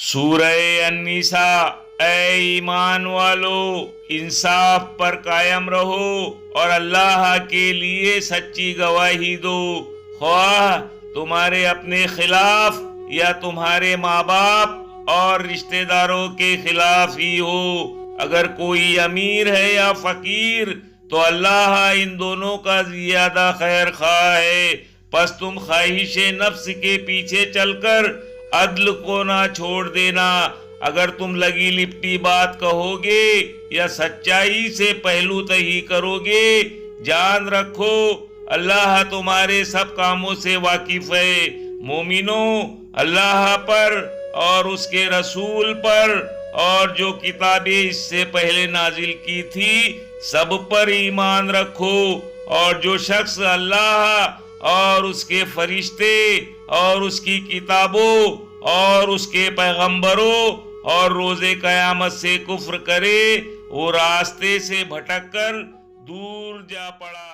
سورہ النساء، اے ایمان والو انصاف پر قائم رہو اور اللہ کے لیے سچی گواہی دو، خواہ تمہارے اپنے خلاف یا تمہارے ماں باپ اور رشتہ داروں کے خلاف ہی ہو۔ اگر کوئی امیر ہے یا فقیر تو اللہ ان دونوں کا زیادہ خیر خواہ ہے، پس تم خواہش نفس کے پیچھے چل کر عدل کو نہ چھوڑ دینا۔ اگر تم لگی لپٹی بات کہو گے یا سچائی سے پہلو تہی کرو گے، جان رکھو اللہ تمہارے سب کاموں سے واقف ہے۔ مومنوں، اللہ پر اور اس کے رسول پر اور جو کتابیں اس سے پہلے نازل کی تھی سب پر ایمان رکھو، اور جو شخص اللہ اور اس کے فرشتے اور اس کی کتابوں اور اس کے پیغمبروں اور روز قیامت سے کفر کرے وہ راستے سے بھٹک کر دور جا پڑا۔